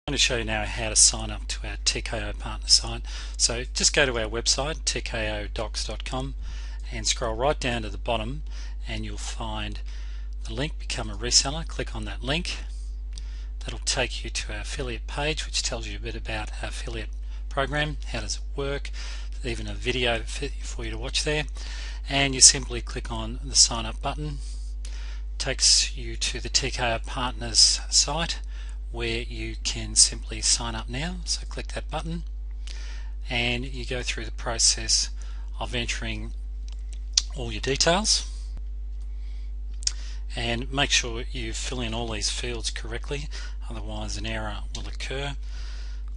I'm going to show you now how to sign up to our TKO partner site. So just go to our website, tkodocs.com, and scroll right down to the bottom and you'll find the link Become a Reseller. Click on that link. That'll take you to our affiliate page, which tells you a bit about our affiliate program, how does it work, even a video for you to watch there. And you simply click on the sign up button. It takes you to the TKO partners site, where you can simply sign up now. So click that button and you go through the process of entering all your details, and make sure you fill in all these fields correctly, otherwise an error will occur.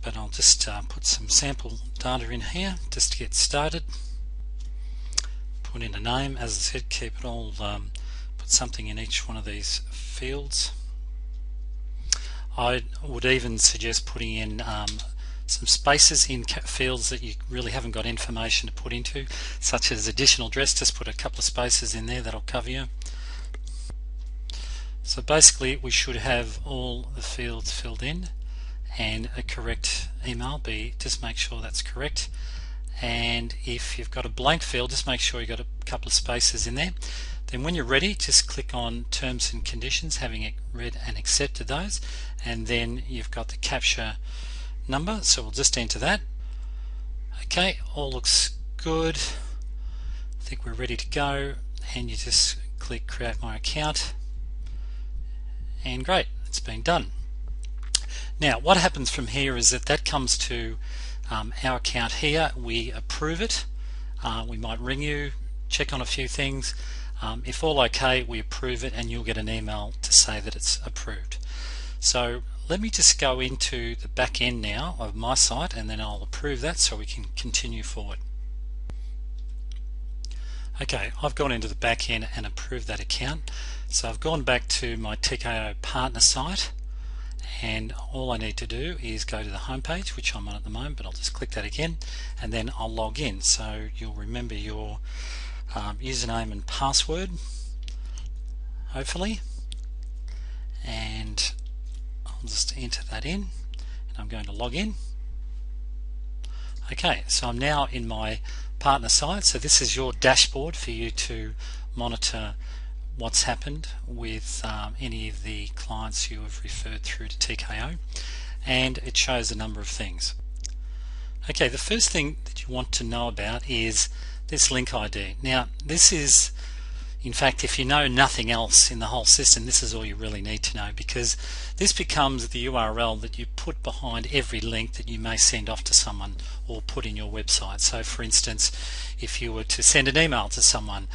But I'll just put some sample data in here just to get started. Put in a name, as I said, keep it all, put something in each one of these fields. I would even suggest putting in some spaces in fields that you really haven't got information to put into, such as additional address. Just put a couple of spaces in there, that'll cover you. So basically we should have all the fields filled in and a correct email. Just make sure that's correct. And if you've got a blank field, just make sure you've got a couple of spaces in there. Then when you're ready, just click on Terms and Conditions, having read and accepted those, and then you've got the capture number, so we'll just enter that. Okay, all looks good. I think we're ready to go, and you just click Create My Account, and great, it's been done. Now what happens from here is that comes to our account here. We approve it. We might ring you, check on a few things. If all okay, we approve it and you'll get an email to say that it's approved. So let me just go into the back end now of my site, and then I'll approve that so we can continue forward. Okay, I've gone into the back end and approved that account. So I've gone back to my TKO partner site, and all I need to do is go to the home page, which I'm on at the moment, but I'll just click that again and then I'll log in. So you'll remember your username and password, hopefully, and I'll just enter that in and I'm going to log in. Okay, so I'm now in my partner site. So this is your dashboard for you to monitor what's happened with any of the clients you have referred through to TKO, and it shows a number of things. Okay, the first thing that you want to know about is this link ID. Now this is, in fact, if you know nothing else in the whole system, this is all you really need to know, because this becomes the URL that you put behind every link that you may send off to someone or put in your website. So for instance, if you were to send an email to someone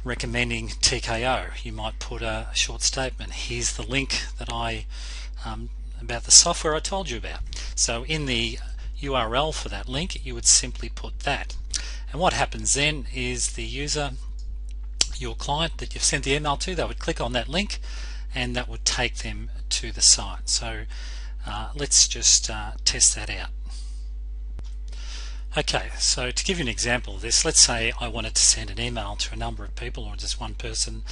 recommending TKO, you might put a short statement. Here's the link that about the software I told you about. So in the URL for that link you would simply put that. And what happens then is the user, your client that you've sent the email to, they would click on that link and that would take them to the site. So let's just test that out. Okay, so to give you an example of this, let's say I wanted to send an email to a number of people or just one person.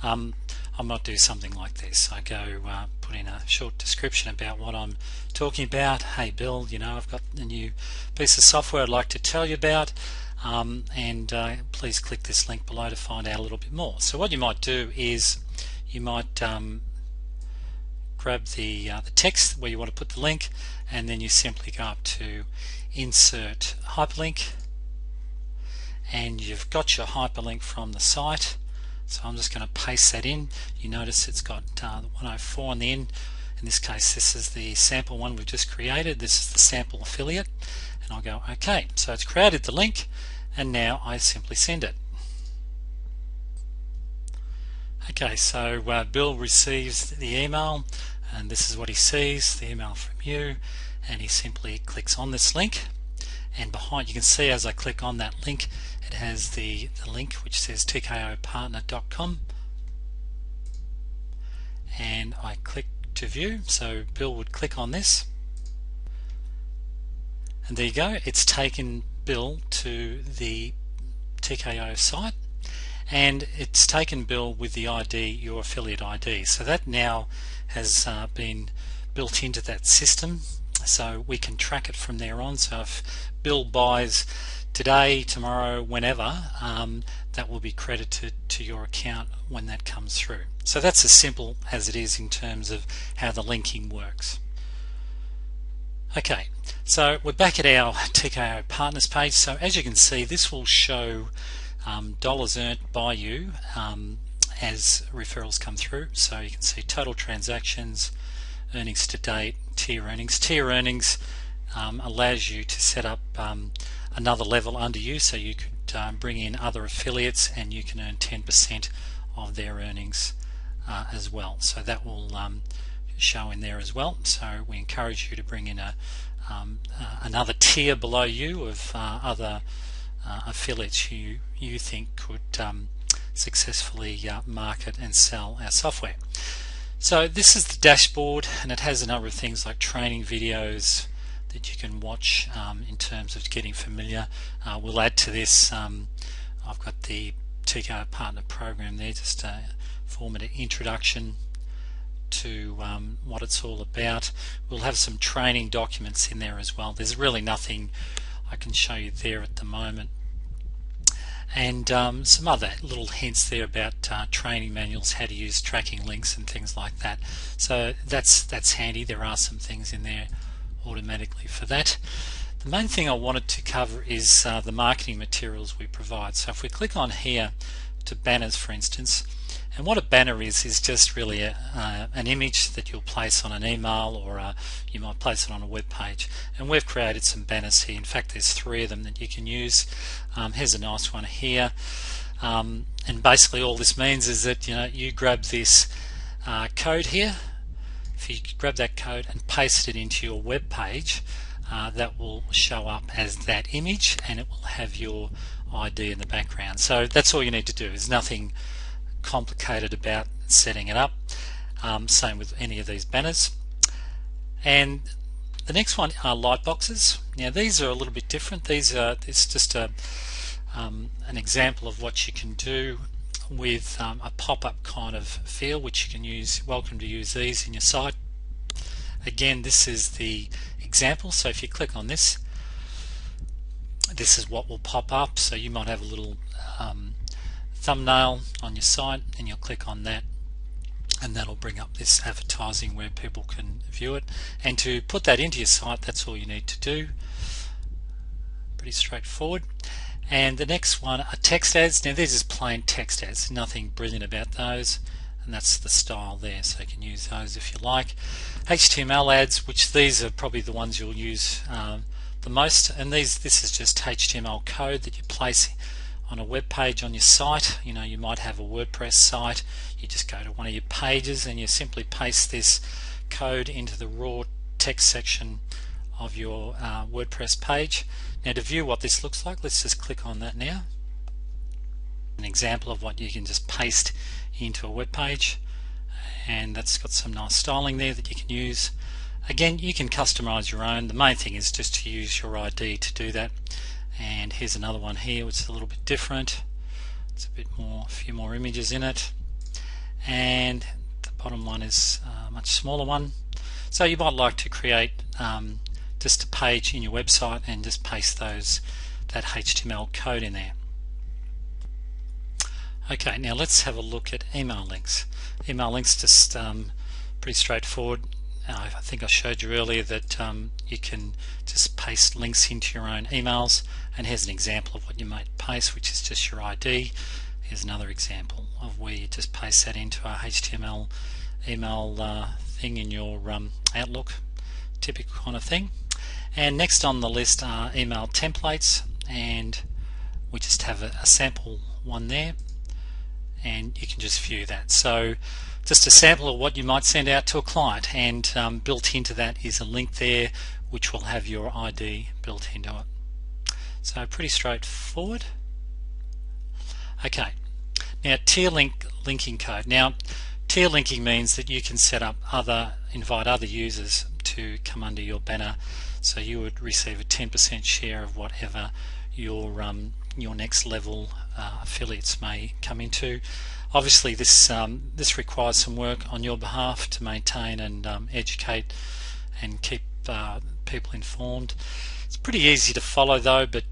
I might do something like this. I go put in a short description about what I'm talking about. Hey Bill, you know, I've got a new piece of software I'd like to tell you about, and please click this link below to find out a little bit more. So what you might do is you might grab the text where you want to put the link, and then you simply go up to Insert Hyperlink, and you've got your hyperlink from the site. So I'm just going to paste that in. You notice it's got the 104 on the end. In this case, this is the sample one we've just created. This is the sample affiliate, and I'll go OK. So it's created the link, and now I simply send it. Okay, so Bill receives the email, and this is what he sees, the email from you, and he simply clicks on this link, and behind you can see as I click on that link it has the link which says tkopartner.com, and I click to view. So Bill would click on this, and there you go, it's taken Bill to the TKO site, and it's taken Bill with the ID, your affiliate ID. So that now has been built into that system, so we can track it from there on. So if Bill buys today, tomorrow, whenever, that will be credited to your account when that comes through. So that's as simple as it is in terms of how the linking works. Okay, so we're back at our TKO partners page. So as you can see, this will show dollars earned by you as referrals come through. So you can see total transactions, earnings to date, tier earnings. Tier earnings allows you to set up another level under you, so you could bring in other affiliates and you can earn 10% of their earnings as well. So that will show in there as well. So we encourage you to bring in another tier below you of other affiliates you think could successfully market and sell our software. So this is the dashboard, and it has a number of things like training videos that you can watch in terms of getting familiar. We'll add to this, I've got the TKO Partner Program there, just a formative introduction to what it's all about. We'll have some training documents in there as well. There's really nothing I can show you there at the moment. And some other little hints there about training manuals, how to use tracking links and things like that. So that's handy. There are some things in there automatically for that. The main thing I wanted to cover is the marketing materials we provide. So if we click on here to banners, for instance, and what a banner is just really an image that you'll place on an email, or you might place it on a web page. And we've created some banners here. In fact, there's 3 of them that you can use. Here's a nice one here. And basically all this means is that you grab this code here. If you grab that code and paste it into your web page, that will show up as that image, and it will have your ID in the background. So that's all you need to do. There's nothing complicated about setting it up. Same with any of these banners. And the next one are light boxes. Now these are a little bit different. It's just an example of what you can do with a pop-up kind of feel, which you can use. Welcome to use these in your site. Again, this is the example. So if you click on this, this is what will pop up. So you might have a little thumbnail on your site, and you'll click on that, and that'll bring up this advertising where people can view it. And to put that into your site, that's all you need to do. Pretty straightforward. And the next one are text ads. Now these is plain text ads, nothing brilliant about those, and that's the style there, so you can use those if you like. HTML ads, which these are probably the ones you'll use the most, and this is just HTML code that you place on a web page on your site. You might have a WordPress site. You just go to one of your pages and you simply paste this code into the raw text section of your WordPress page. Now to view what this looks like, let's just click on that now. An example of what you can just paste into a web page, and that's got some nice styling there that you can use. Again, you can customize your own. The main thing is just to use your ID to do that. And here's another one here which is a little bit different. It's a few more images in it, and the bottom one is a much smaller one. So you might like to create just a page in your website and just paste that HTML code in there. Okay, now let's have a look at email links. Email links, just pretty straightforward. I think I showed you earlier that you can just paste links into your own emails, and here's an example of what you might paste, which is just your ID. Here's another example of where you just paste that into a HTML email thing in your Outlook, typical kind of thing. And next on the list are email templates, and we just have a sample one there, and you can just view that. So just a sample of what you might send out to a client, and built into that is a link there which will have your ID built into it. So pretty straightforward. Okay, now tier linking code. Now tier linking means that you can invite other users to come under your banner, so you would receive a 10% share of whatever your next level affiliates may come into. Obviously this requires some work on your behalf to maintain and educate and keep people informed. It's pretty easy to follow though, but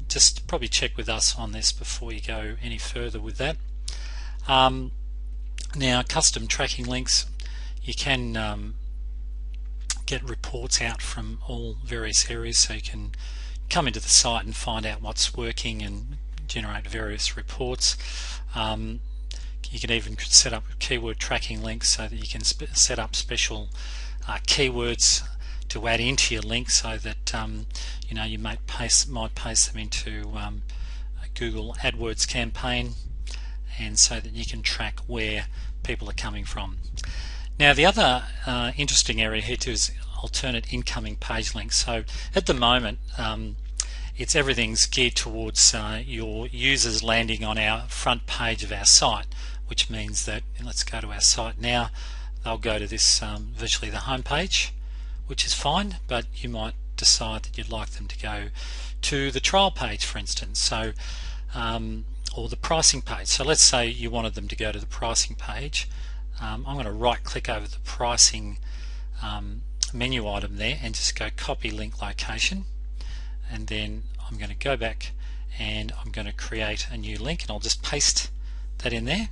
just probably check with us on this before you go any further with that. Now, custom tracking links, you can get reports out from all various areas, so you can come into the site and find out what's working and generate various reports. You can even set up keyword tracking links so that you can set up special keywords to add into your link, so that you might paste them into a Google AdWords campaign, and so that you can track where people are coming from. Now, the other interesting area here too is alternate incoming page links. So at the moment, everything's geared towards your users landing on our front page of our site, which means that, let's go to our site now, they'll go to this virtually the home page, which is fine, but you might decide that you'd like them to go to the trial page, for instance, so or the pricing page. So let's say you wanted them to go to the pricing page. I'm going to right click over the pricing menu item there and just go copy link location, and then I'm going to go back and I'm going to create a new link, and I'll just paste that in there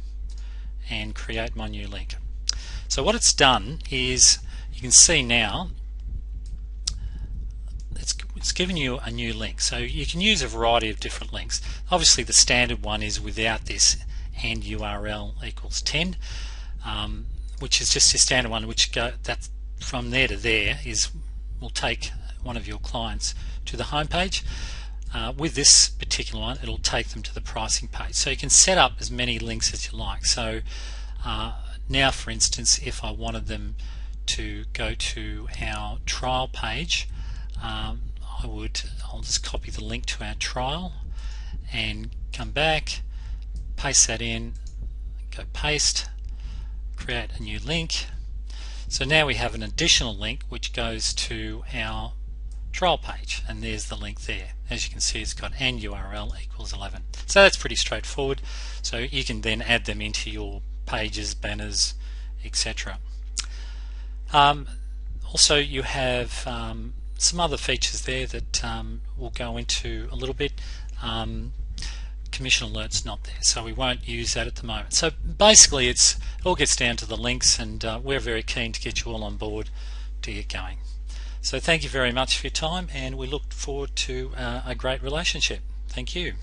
and create my new link. So what it's done is, you can see now it's given you a new link. So you can use a variety of different links. Obviously the standard one is without this and URL equals 10, which is just a standard one, which that from there to there will take one of your clients to the home page. With this particular one, it'll take them to the pricing page. So you can set up as many links as you like. So now, for instance, if I wanted them to go to our trial page, I'll just copy the link to our trial and come back, paste that in, go paste, create a new link. So now we have an additional link which goes to our trial page, and there's the link there. As you can see, it's got and URL equals 11. So that's pretty straightforward. So you can then add them into your pages, banners, etc. Also, you have some other features there that we'll go into a little bit. Commission alerts not there, so we won't use that at the moment. So basically it all gets down to the links, and we're very keen to get you all on board to get going. So thank you very much for your time, and we look forward to a great relationship. Thank you.